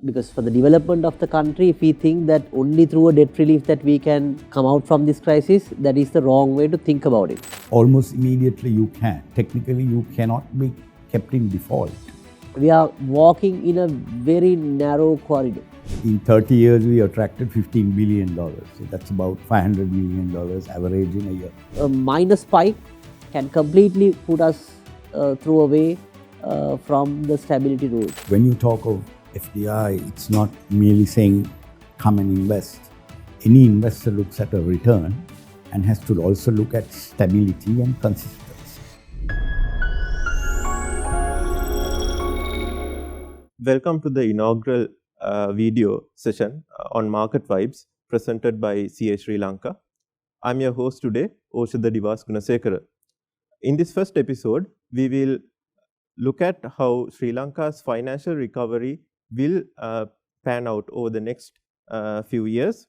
because for the development of the country, if we think that only through a debt relief that we can come out from this crisis, that is the wrong way to think about it. Almost immediately you can. Technically, you cannot be kept in default. We are walking in a very narrow corridor. In 30 years, we attracted $15 billion. So that's about $500 million average in a year. A minor spike can completely put us through away from the stability road. When you talk of FDI, it's not merely saying come and invest. Any investor looks at a return and has to also look at stability and consistency. Welcome to the inaugural video session on Market Vibes presented by CA Sri Lanka. I'm your host today, Oshada Divas Gunasekara. In this first episode, we will look at how Sri Lanka's financial recovery will pan out over the next few years,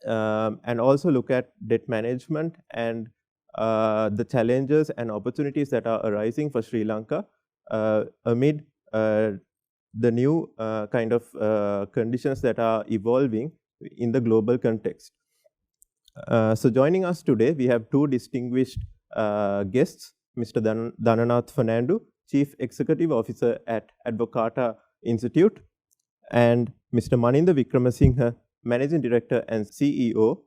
and also look at debt management and the challenges and opportunities that are arising for Sri Lanka amid the new kind of conditions that are evolving in the global context. So joining us today, we have two distinguished guests, Mr. Dhananath Fernando, Chief Executive Officer at Advocata Institute, and Mr. Maninda Wickramasinghe, Managing Director and CEO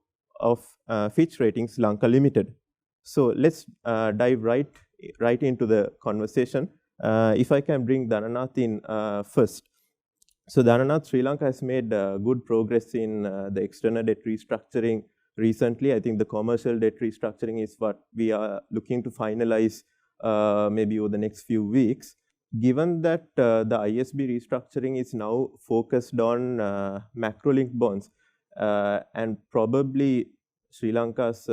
of Fitch Ratings Lanka Limited. So let's dive right into the conversation. If I can bring Dhananath in first. So Dhananath, Sri Lanka has made good progress in the external debt restructuring recently. I think the commercial debt restructuring is what we are looking to finalize maybe over the next few weeks. Given that the ISB restructuring is now focused on macro-linked bonds, and probably Sri Lanka's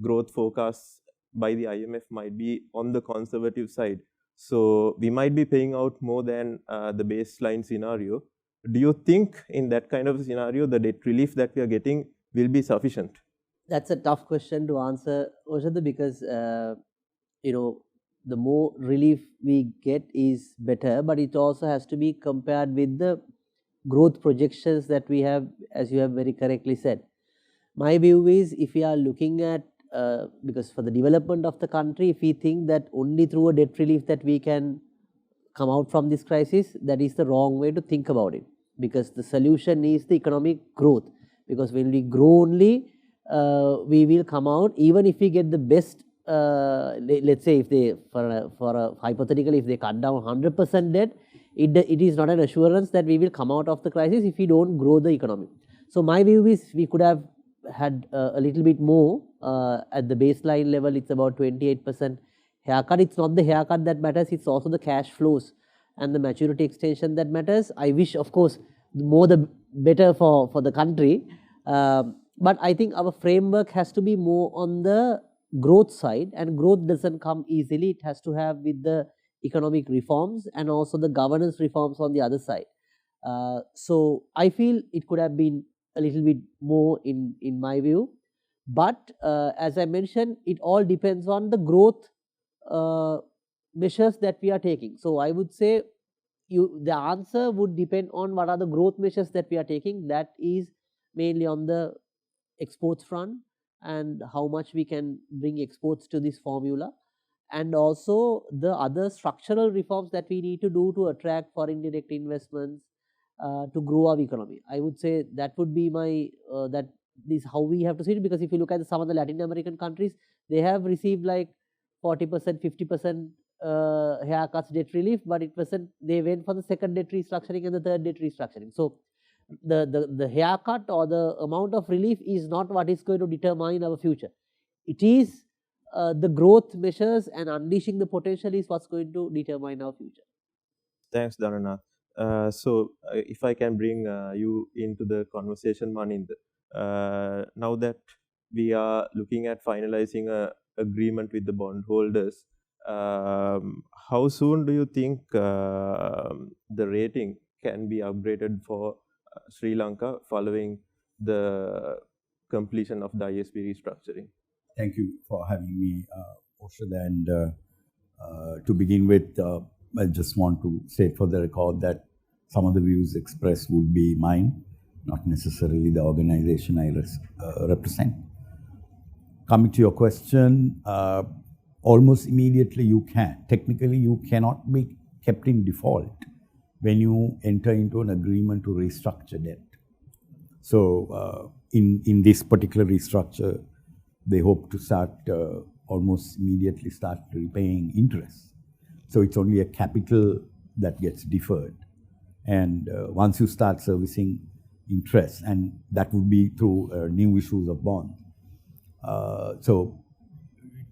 growth forecasts by the IMF might be on the conservative side. So we might be paying out more than the baseline scenario. Do you think in that kind of scenario, the debt relief that we are getting will be sufficient? That's a tough question to answer, Oshada, because the more relief we get is better, but it also has to be compared with the growth projections that we have, as you have very correctly said. My view is, if we are looking at because for the development of the country, if we think that only through a debt relief that we can come out from this crisis, that is the wrong way to think about it, because the solution is the economic growth. Because when we grow only, we will come out, even if we get the best, let's say if they, hypothetically, if they cut down 100% debt, it is not an assurance that we will come out of the crisis if we don't grow the economy. So my view is, we could have had a little bit more at the baseline level. It's about 28% haircut. It's not the haircut that matters, it's also the cash flows and the maturity extension that matters. I wish, of course, more the better for the country, but I think our framework has to be more on the growth side, and growth doesn't come easily. It has to have with the economic reforms and also the governance reforms on the other side. So I feel it could have been a little bit more in my view, but as I mentioned, it all depends on the growth measures that we are taking. So I would say the answer would depend on what are the growth measures that we are taking. That is mainly on the exports front and how much we can bring exports to this formula, and also the other structural reforms that we need to do to attract foreign direct investments, to grow our economy. I would say that would be my, that is how we have to see it, because if you look at some of the Latin American countries, they have received like 40%, 50% haircuts debt relief, but it wasn't, they went for the second debt restructuring and the third debt restructuring. So the haircut or the amount of relief is not what is going to determine our future. It is the growth measures and unleashing the potential is what's going to determine our future. Thanks, Dhananath. So if I can bring you into the conversation, Maninda. Now that we are looking at finalizing an agreement with the bondholders, how soon do you think the rating can be upgraded for Sri Lanka following the completion of the ISB restructuring? Thank you for having me, Oshada. And to begin with, I just want to say for the record that some of the views expressed would be mine, not necessarily the organization I represent. Coming to your question, almost immediately you can. Technically, you cannot be kept in default when you enter into an agreement to restructure debt. So in this particular restructure, they hope to start almost immediately start repaying interest. So it's only a capital that gets deferred. And once you start servicing interest, and that would be through new issues of bonds. So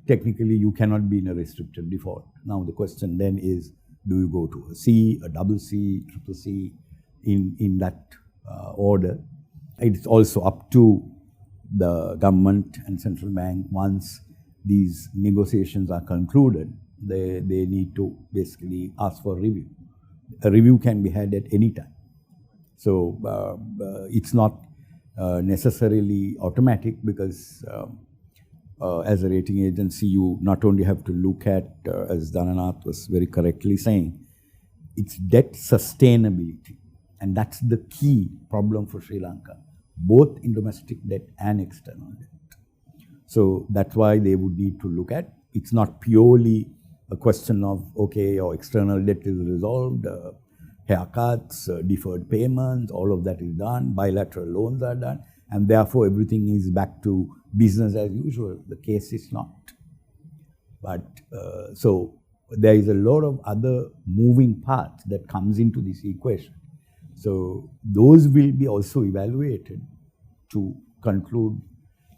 technically you cannot be in a restricted default. Now the question then is, do you go to a C, a double C, triple C in that order? It's also up to the government and central bank. Once these negotiations are concluded, they need to basically ask for a review. A review can be had at any time. So it's not necessarily automatic, because as a rating agency, you not only have to look at, as Dhananath was very correctly saying, it's debt sustainability. And that's the key problem for Sri Lanka, both in domestic debt and external debt. So that's why they would need to look at, it's not purely a question of, okay, your external debt is resolved, haircuts, deferred payments, all of that is done, bilateral loans are done, and therefore everything is back to business as usual. The case is not. But so there is a lot of other moving parts that comes into this equation. So those will be also evaluated to conclude.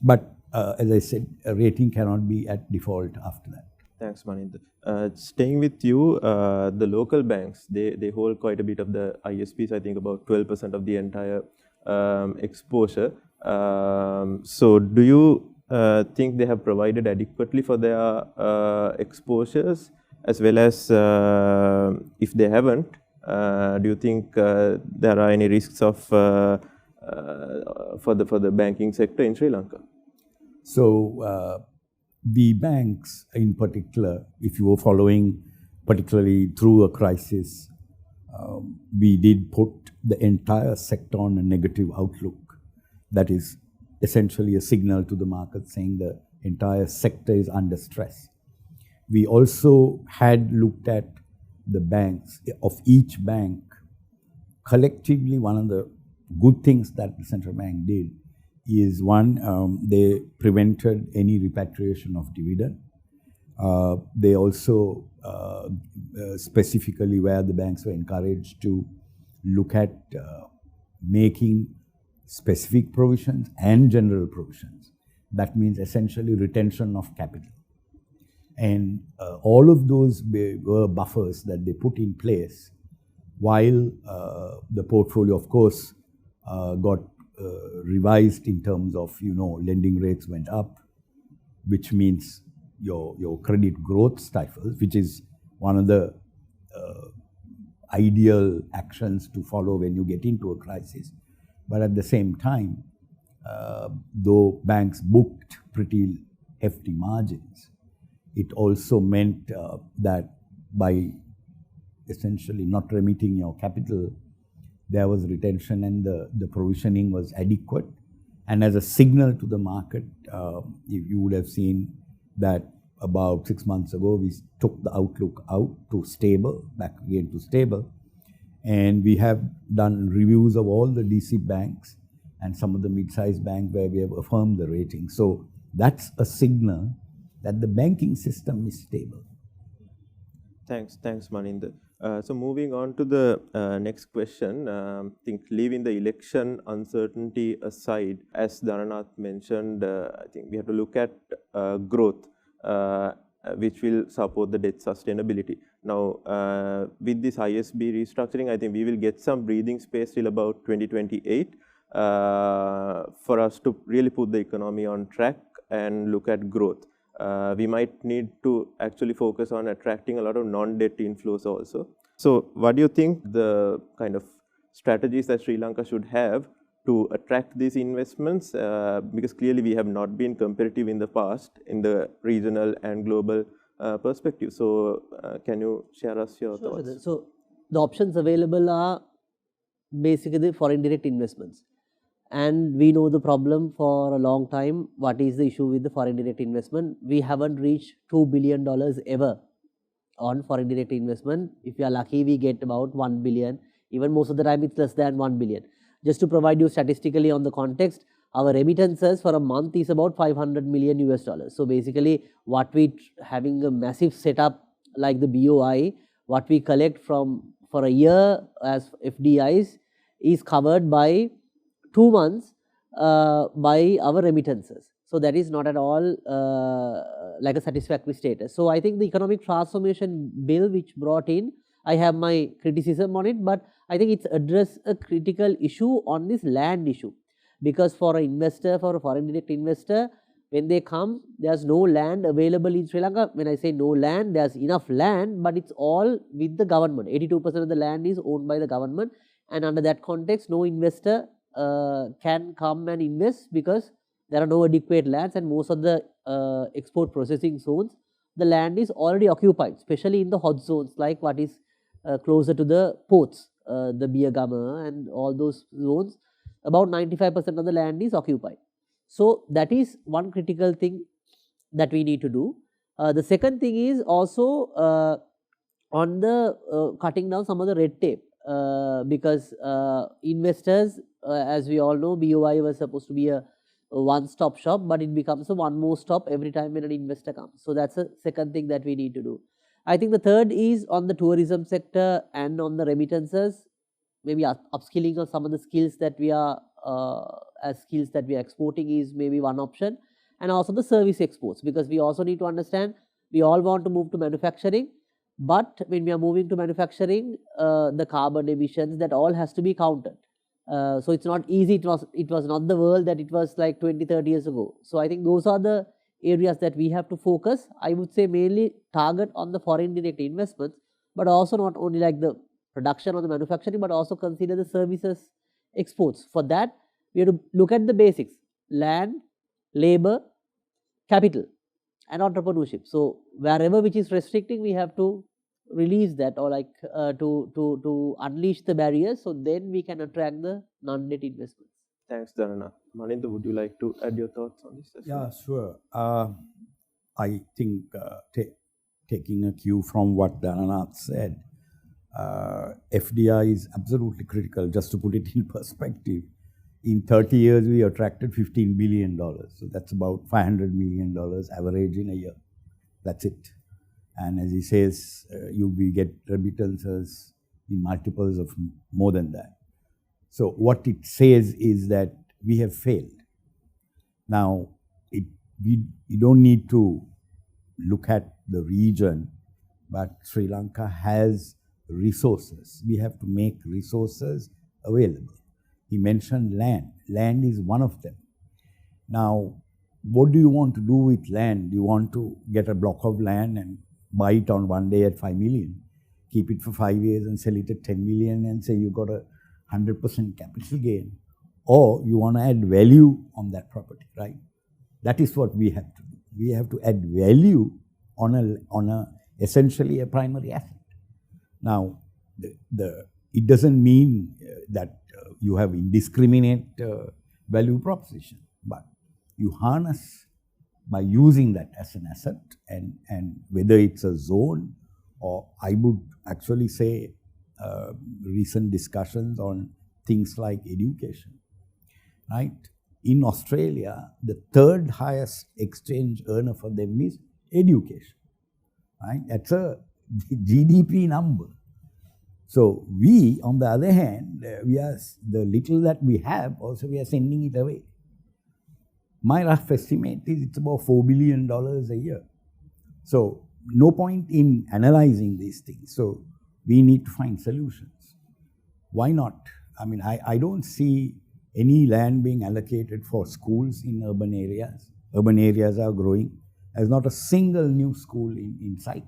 But as I said, a rating cannot be at default after that. Thanks, Maninda. Staying with you, the local banks, they hold quite a bit of the ISPs, I think about 12% of the entire exposure. So do you think they have provided adequately for their exposures, as well as if they haven't, do you think there are any risks of for the banking sector in Sri Lanka? So the banks in particular, if you were following particularly through a crisis, we did put the entire sector on a negative outlook. That is essentially a signal to the market saying the entire sector is under stress. We also had looked at the banks, of each bank. Collectively, one of the good things that the central bank did is, one, they prevented any repatriation of dividend. They also specifically, where the banks were encouraged to look at making specific provisions and general provisions. That means essentially retention of capital. And all of those were buffers that they put in place, while the portfolio, of course, got revised in terms of, lending rates went up, which means your credit growth stifles, which is one of the ideal actions to follow when you get into a crisis. But at the same time, though banks booked pretty hefty margins, it also meant that by essentially not remitting your capital, there was retention and the provisioning was adequate. And as a signal to the market, you would have seen that about 6 months ago, we took the outlook out to stable, back again to stable. And we have done reviews of all the DC banks and some of the mid-sized banks where we have affirmed the rating. So that's a signal that the banking system is stable. Thanks, Maninda. So moving on to the next question, I think leaving the election uncertainty aside, as Dhananath mentioned, I think we have to look at growth, which will support the debt sustainability. Now, with this ISB restructuring, I think we will get some breathing space till about 2028 for us to really put the economy on track and look at growth. We might need to actually focus on attracting a lot of non-debt inflows also. So what do you think the kind of strategies that Sri Lanka should have to attract these investments? Because clearly we have not been competitive in the past in the regional and global perspective. So can you share us your thoughts? So the options available are basically the foreign direct investments. And we know the problem for a long time. What is the issue with the foreign direct investment? We haven't reached $2 billion ever on foreign direct investment. If you are lucky, we get about 1 billion. Even most of the time, it's less than 1 billion. Just to provide you statistically on the context, our remittances for a month is about 500 million US dollars. So basically, what we having a massive setup like the BOI, what we collect from for a year as FDIs is covered by 2 months by our remittances. So that is not at all like a satisfactory status. So I think the economic transformation bill which brought in, I have my criticism on it, but I think it's addressed a critical issue on this land issue. Because for an investor, for a foreign direct investor, when they come, there's no land available in Sri Lanka. When I say no land, there's enough land, but it's all with the government. 82% of the land is owned by the government, and under that context, no investor can come and invest because there are no adequate lands, and most of the export processing zones, the land is already occupied, especially in the hot zones like what is closer to the ports, the Biyagama and all those zones. About 95% of the land is occupied. So that is one critical thing that we need to do. The second thing is also on the cutting down some of the red tape, because investors, as we all know, BOI was supposed to be a one-stop shop, but it becomes a one more stop every time when an investor comes. So that's the second thing that we need to do. I think the third is on the tourism sector and on the remittances, maybe upskilling of some of the skills that we are exporting is maybe one option, and also the service exports, because we also need to understand we all want to move to manufacturing, but when we are moving to manufacturing, the carbon emissions, that all has to be counted. So it's not easy. It was not the world that it was like 20-30 years ago. So I think those are the areas that we have to focus. I would say mainly target on the foreign direct investments, but also not only like the production or the manufacturing, but also consider the services exports. For that, we have to look at the basics: land, labor, capital, and entrepreneurship. So wherever which is restricting, we have to release that, or like to unleash the barriers, so then we can attract the non-debt investments. Thanks, Dhananath. Maninda, would you like to add your thoughts on this? Yeah, sure. I think taking a cue from what Dhananath said, FDI is absolutely critical. Just to put it in perspective, in 30 years, we attracted $15 billion. So that's about $500 million average in a year. That's it. And as he says, we get remittances in multiples of more than that. So what it says is that we have failed. Now, we don't need to look at the region, but Sri Lanka has resources. We have to make resources available. He mentioned land. Land is one of them. Now, what do you want to do with land? Do you want to get a block of land and buy it on one day at 5 million, keep it for 5 years and sell it at 10 million and say you got a 100% capital gain? Or you want to add value on that property, right? That is what we have to do. We have to add value on a essentially a primary asset. Now, it doesn't mean that you have indiscriminate value proposition, but you harness by using that as an asset, and whether it's a zone, or I would actually say recent discussions on things like education, right? In Australia, the third highest exchange earner for them is education, right? That's a GDP number. So we, on the other hand, we are the little that we have, also we are sending it away. My rough estimate is it's about $4 billion a year. So no point in analyzing these things. So we need to find solutions. Why not? I mean, I don't see any land being allocated for schools in urban areas. Urban areas are growing. There's not a single new school in sight.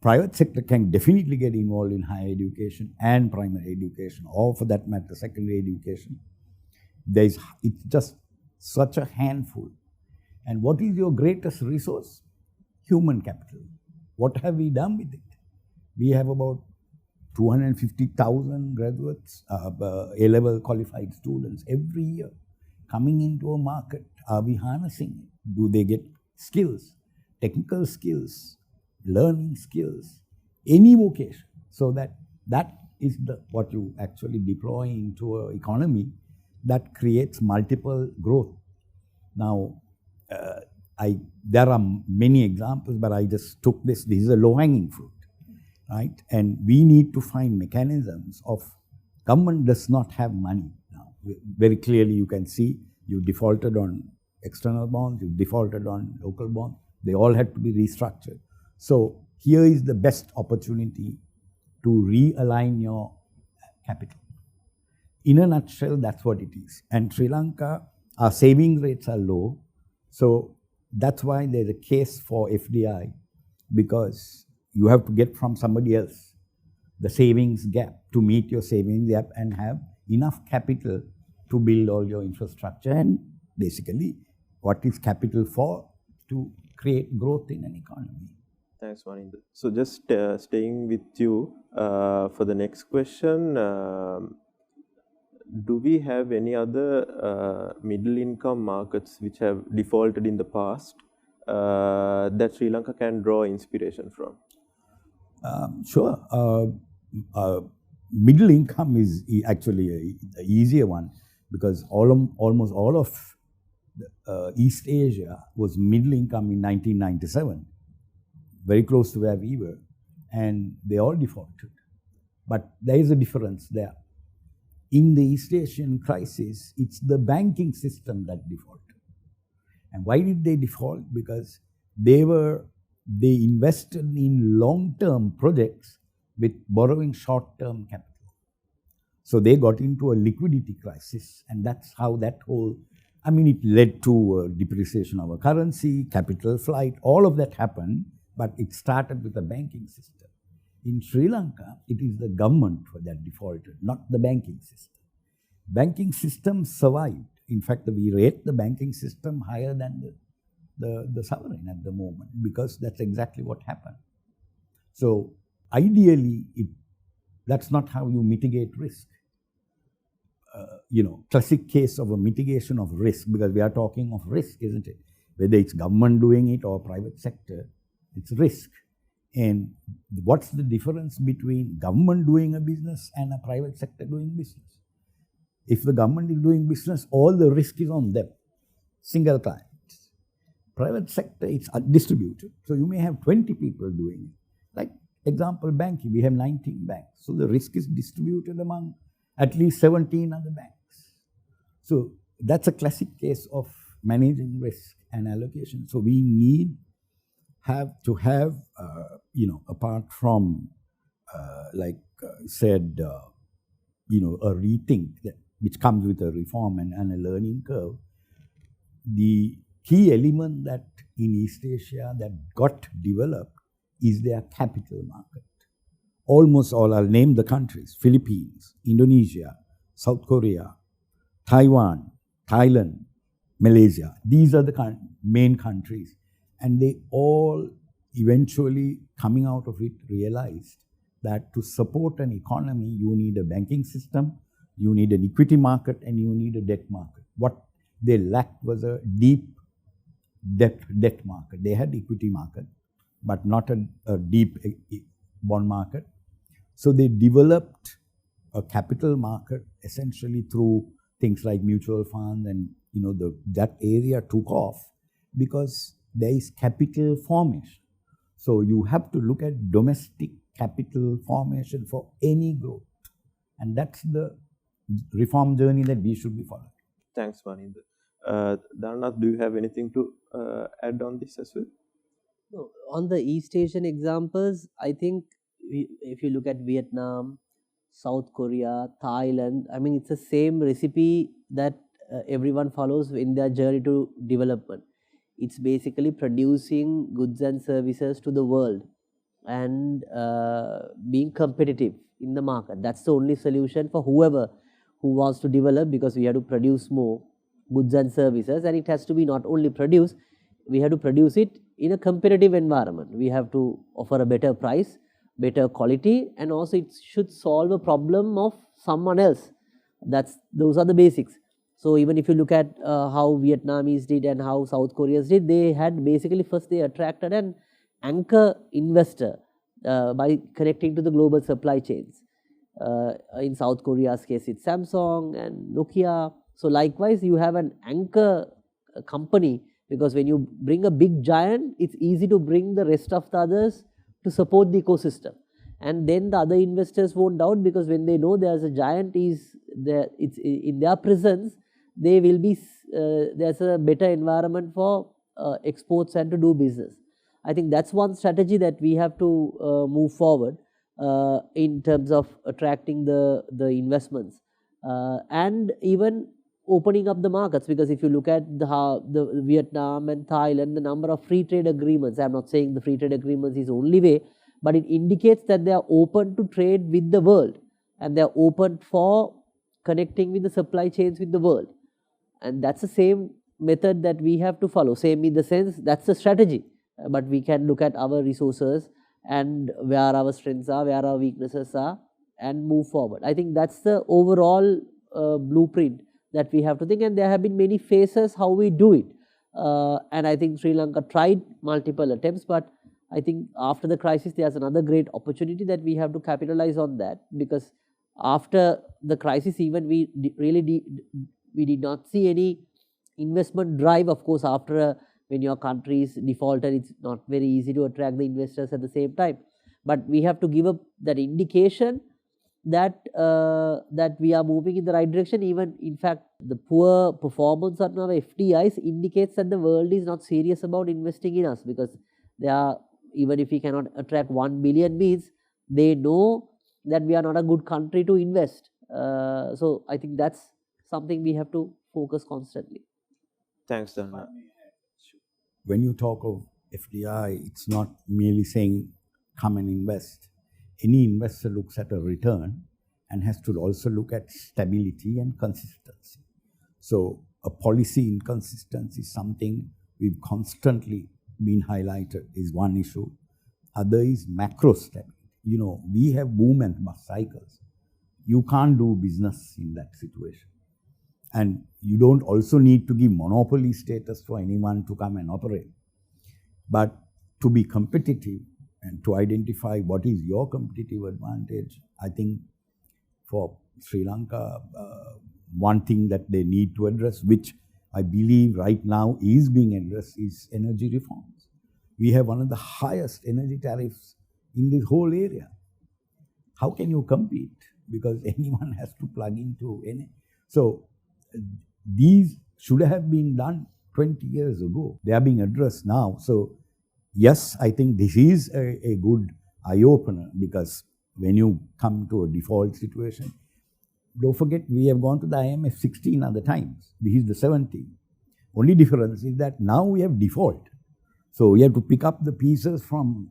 Private sector can definitely get involved in higher education and primary education, or for that matter, secondary education. It's just such a handful. And what is your greatest resource? Human capital. What have we done with it? We have about 250,000 graduates, A-level qualified students every year coming into a market. Are we harnessing it? Do they get skills, technical skills, learning skills, any vocation? So that is what you actually deploy into an economy that creates multiple growth. Now, there are many examples, but I just took this. This is a low-hanging fruit, right? And we need to find mechanisms of government does not have money now. Very clearly, you can see you defaulted on external bonds, you defaulted on local bonds. They all had to be restructured. So here is the best opportunity to realign your capital. In a nutshell, that's what it is. And Sri Lanka, our saving rates are low. So that's why there's a case for FDI, because you have to get from somebody else the savings gap to meet your savings gap and have enough capital to build all your infrastructure. And basically, what is capital for? To create growth in an economy. Thanks, Maninda. So just staying with you for the next question, do we have any other middle income markets which have defaulted in the past that Sri Lanka can draw inspiration from? Sure. Middle income is actually an easier one, because almost all of East Asia was middle income in 1997, very close to where we were, and they all defaulted. But there is a difference there. In the East Asian crisis, it's the banking system that defaulted. And why did they default? Because they invested in long-term projects with borrowing short-term capital. So they got into a liquidity crisis, and that's how that whole, it led to depreciation of a currency, capital flight, all of that happened, but it started with the banking system. In Sri Lanka, it is the government that defaulted, not the banking system. Banking system survived. In fact, we rate the banking system higher than the sovereign at the moment, because that's exactly what happened. So ideally, that's not how you mitigate risk. Classic case of a mitigation of risk, because we are talking of risk, isn't it? Whether it's government doing it or private sector, it's risk. And what's the difference between government doing a business and a private sector doing business? If the government is doing business, all the risk is on them, single client. Private sector, it's distributed. So you may have 20 people doing it. Like example, banking, we have 19 banks. So the risk is distributed among at least 17 other banks. So that's a classic case of managing risk and allocation. So we need to have, apart from, a rethink which comes with a reform and a learning curve. The key element that in East Asia that got developed is their capital market. Almost all, I'll name the countries: Philippines, Indonesia, South Korea, Taiwan, Thailand, Malaysia. These are the main countries. And they all eventually, coming out of it, realized that to support an economy, you need a banking system, you need an equity market, and you need a debt market. What they lacked was a deep debt market. They had equity market, but not a deep bond market. So they developed a capital market essentially through things like mutual funds, and that area took off because there is capital formation. So you have to look at domestic capital formation for any growth. And that's the reform journey that we should be following. Thanks, Maninda. Dhananath, do you have anything to add on this as well? No, on the East Asian examples, I think if you look at Vietnam, South Korea, Thailand, it's the same recipe that everyone follows in their journey to development. It's basically producing goods and services to the world and being competitive in the market. That's the only solution for whoever who wants to develop, because we have to produce more goods and services, and it has to be not only produced, we have to produce it in a competitive environment. We have to offer a better price, better quality, and also it should solve a problem of someone else. Those are the basics. So even if you look at how Vietnamese did and how South Koreans did, they had basically first they attracted an anchor investor by connecting to the global supply chains. In South Korea's case, it's Samsung and Nokia. So likewise, you have an anchor company, because when you bring a big giant, it's easy to bring the rest of the others to support the ecosystem. And then the other investors won't doubt, because when they know there's a giant is there, it's in their presence, they will be there's a better environment for exports and to do business. I think that's one strategy that we have to move forward in terms of attracting the investments and even opening up the markets, because if you look at the Vietnam and Thailand, the number of free trade agreements, I'm not saying the free trade agreements is the only way, but it indicates that they are open to trade with the world, and they are open for connecting with the supply chains with the world. And that's the same method that we have to follow. Same in the sense, that's the strategy, but we can look at our resources and where our strengths are, where our weaknesses are, and move forward. I think that's the overall blueprint that we have to think, and there have been many phases how we do it. And I think Sri Lanka tried multiple attempts, but I think after the crisis, there's another great opportunity that we have to capitalize on that, because after the crisis, even we did not see any investment drive. Of course, after when your country is defaulted, it's not very easy to attract the investors at the same time. But we have to give up that indication that that we are moving in the right direction. Even in fact, the poor performance on our FDIs indicates that the world is not serious about investing in us, because they are, even if we cannot attract 1 billion, means they know that we are not a good country to invest. So I think that's something we have to focus constantly. Thanks, Dhananath. When you talk of FDI, it's not merely saying come and invest. Any investor looks at a return and has to also look at stability and consistency. So a policy inconsistency is something we've constantly been highlighted is one issue. Other is macro stability. We have boom and bust cycles. You can't do business in that situation. And you don't also need to give monopoly status for anyone to come and operate. But to be competitive and to identify what is your competitive advantage, I think for Sri Lanka, one thing that they need to address, which I believe right now is being addressed, is energy reforms. We have one of the highest energy tariffs in this whole area. How can you compete? Because anyone has to plug into any. So these should have been done 20 years ago. They are being addressed now. So yes, I think this is a good eye-opener, because when you come to a default situation, don't forget we have gone to the IMF 16 other times. This is the 17th. Only difference is that now we have default. So we have to pick up the pieces from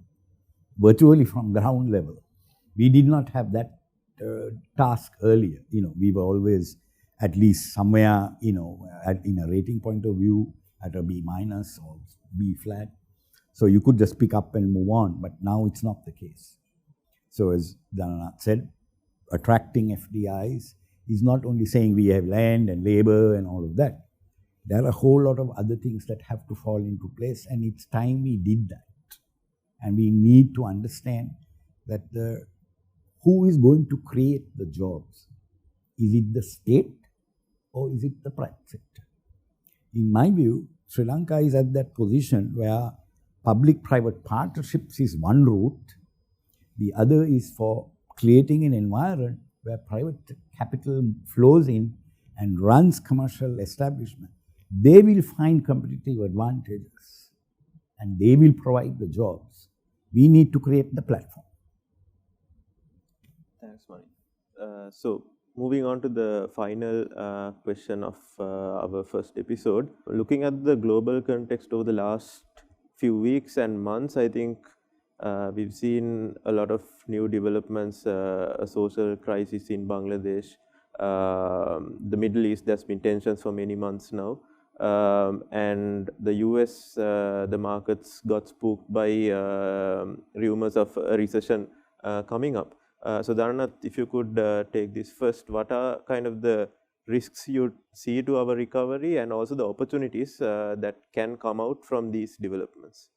virtually from ground level. We did not have that task earlier. We were always at least somewhere, in a rating point of view, at a B- or B flat. So you could just pick up and move on, but now it's not the case. So as Dhananath said, attracting FDIs is not only saying we have land and labor and all of that. There are a whole lot of other things that have to fall into place, and it's time we did that. And we need to understand that who is going to create the jobs? Is it the state or is it the private sector? In my view, Sri Lanka is at that position where public-private partnerships is one route. The other is for creating an environment where private capital flows in and runs commercial establishment. They will find competitive advantages and they will provide the jobs. We need to create the platform. Thanks, Mani. So moving on to the final question of our first episode. Looking at the global context over the last few weeks and months, I think we've seen a lot of new developments, a social crisis in Bangladesh, the Middle East. There's been tensions for many months now. And the US, the markets got spooked by rumors of a recession coming up. So Dhananath, if you could take this first, what are kind of the risks you see to our recovery and also the opportunities that can come out from these developments?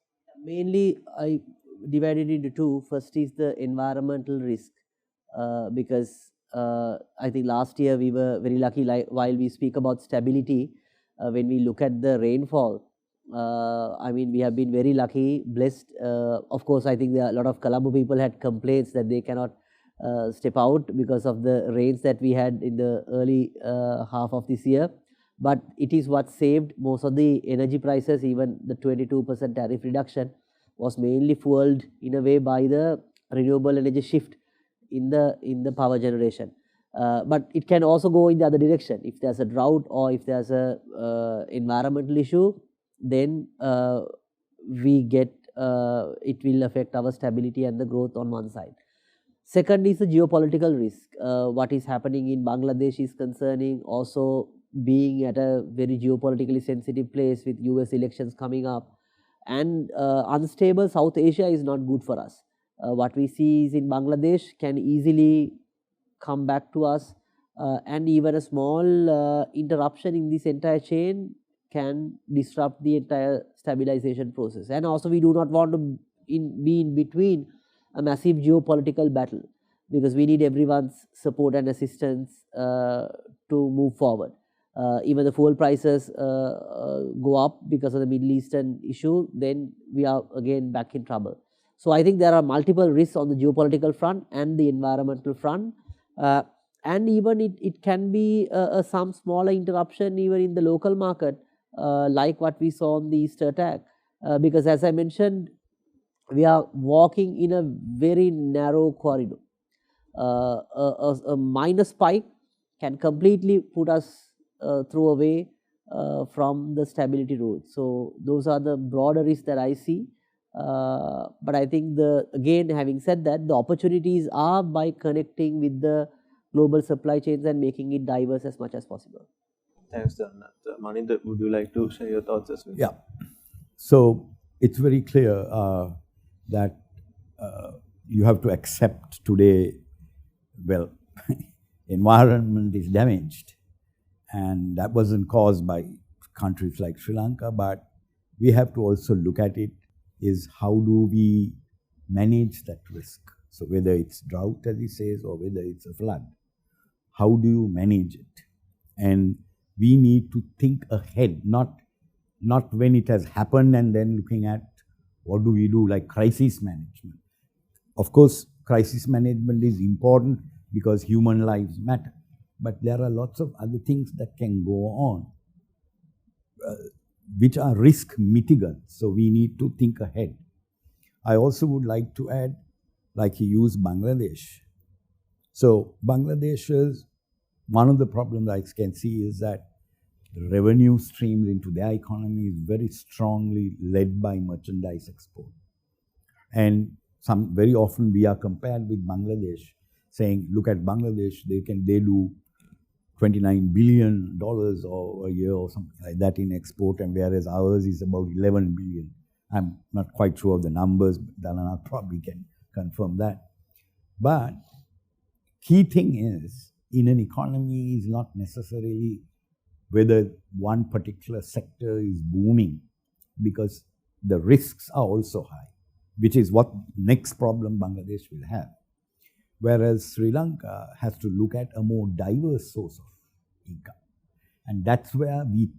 Mainly, I divided into two. First is the environmental risk, because I think last year we were very lucky. Like while we speak about stability, when we look at the rainfall, I mean we have been very lucky, blessed. Of course, I think there are a lot of Colombo people had complaints that they cannot step out because of the rains that we had in the early half of this year. But it is what saved most of the energy prices. Even the 22% tariff reduction was mainly fueled in a way by the renewable energy shift in the power generation. But it can also go in the other direction. If there's a drought or if there's a environmental issue, then we get it will affect our stability and the growth on one side. Second is the geopolitical risk. What is happening in Bangladesh is concerning. Also, being at a very geopolitically sensitive place with US elections coming up, and unstable South Asia is not good for us. What we see is in Bangladesh can easily come back to us, and even a small interruption in this entire chain can disrupt the entire stabilization process. And also, we do not want to be in between a massive geopolitical battle, because we need everyone's support and assistance to move forward. Even the fuel prices go up because of the Middle Eastern issue, then we are again back in trouble. So I think there are multiple risks on the geopolitical front and the environmental front, and even it can be some smaller interruption even in the local market, like what we saw on the Easter attack, because as I mentioned, we are walking in a very narrow corridor. A minor spike can completely put us throw away from the stability road. So those are the broader risks that I see. But I think again, having said that, the opportunities are by connecting with the global supply chains and making it diverse as much as possible. Thanks, Dhananath. Maninda, would you like to share your thoughts as well? Yeah. So it's very clear that you have to accept today, well, environment is damaged, and that wasn't caused by countries like Sri Lanka, but we have to also look at it is how do we manage that risk. So whether it's drought, as he says, or whether it's a flood, how do you manage it? And we need to think ahead, not when it has happened and then looking at what do we do, like crisis management. Of course, crisis management is important because human lives matter. But there are lots of other things that can go on, which are risk mitigants. So we need to think ahead. I also would like to add, like he used Bangladesh. So Bangladesh is, one of the problems I can see is that the revenue streams into their economy is very strongly led by merchandise export. And very often we are compared with Bangladesh, saying, look at Bangladesh, they do $29 billion or a year or something like that in export, and whereas ours is about 11 billion. I'm not quite sure of the numbers, but Dhananath probably can confirm that. But key thing is, in an economy is not necessarily whether one particular sector is booming, because the risks are also high, which is what next problem Bangladesh will have. Whereas Sri Lanka has to look at a more diverse source of income. And that's where we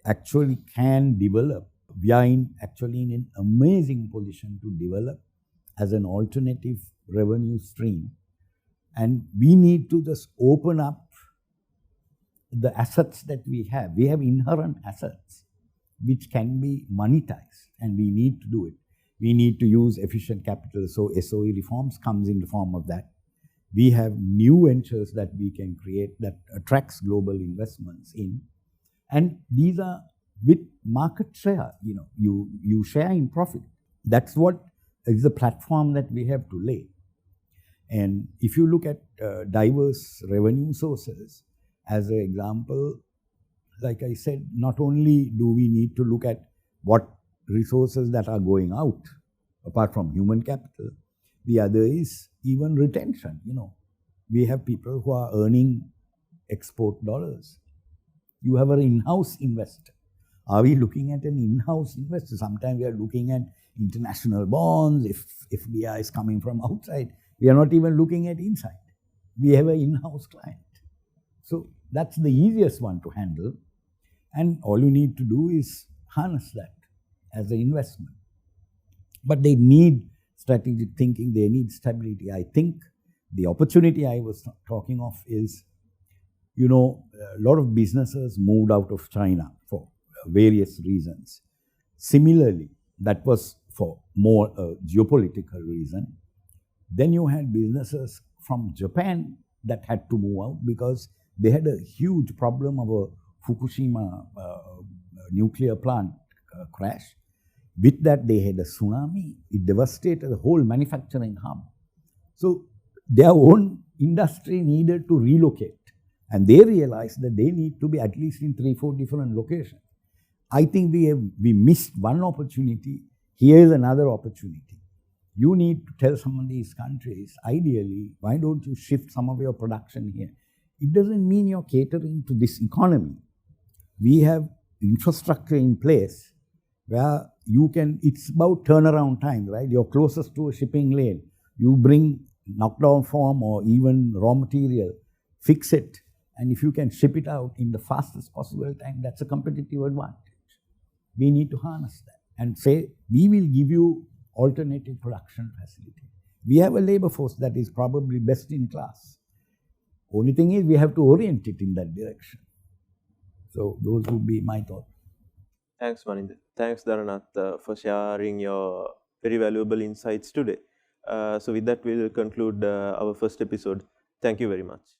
actually can develop. We are actually in an amazing position to develop as an alternative revenue stream. And we need to just open up the assets that we have. We have inherent assets which can be monetized, and we need to do it. We need to use efficient capital, so SOE reforms comes in the form of that. We have new ventures that we can create that attracts global investments in, and these are with market share. You share in profit. That's what is the platform that we have to lay. And if you look at diverse revenue sources, as an example, like I said, not only do we need to look at what resources that are going out, apart from human capital, the other is even retention. We have people who are earning export dollars. You have an in-house investor. Are we looking at an in-house investor? Sometimes we are looking at international bonds. If FDI is coming from outside, we are not even looking at inside. We have an in-house client. So that's the easiest one to handle. And all you need to do is harness that as an investment. But they need strategic thinking. They need stability. I think the opportunity I was talking of is, a lot of businesses moved out of China for various reasons. Similarly, that was for more geopolitical reason. Then you had businesses from Japan that had to move out because they had a huge problem of a Fukushima nuclear plant crash. With that, they had a tsunami. It devastated the whole manufacturing hub. So their own industry needed to relocate. And they realized that they need to be at least in 3-4 different locations. I think we missed one opportunity. Here is another opportunity. You need to tell some of these countries, ideally, why don't you shift some of your production here? It doesn't mean you're catering to this economy. We have infrastructure in place where it's about turnaround time, right? You're closest to a shipping lane. You bring knockdown form or even raw material, fix it, and if you can ship it out in the fastest possible time, that's a competitive advantage. We need to harness that and say, we will give you alternative production facility. We have a labor force that is probably best in class. Only thing is, we have to orient it in that direction. So those would be my thoughts. Thanks, Maninda. Thanks, Dhananath, for sharing your very valuable insights today. So with that, we'll conclude our first episode. Thank you very much.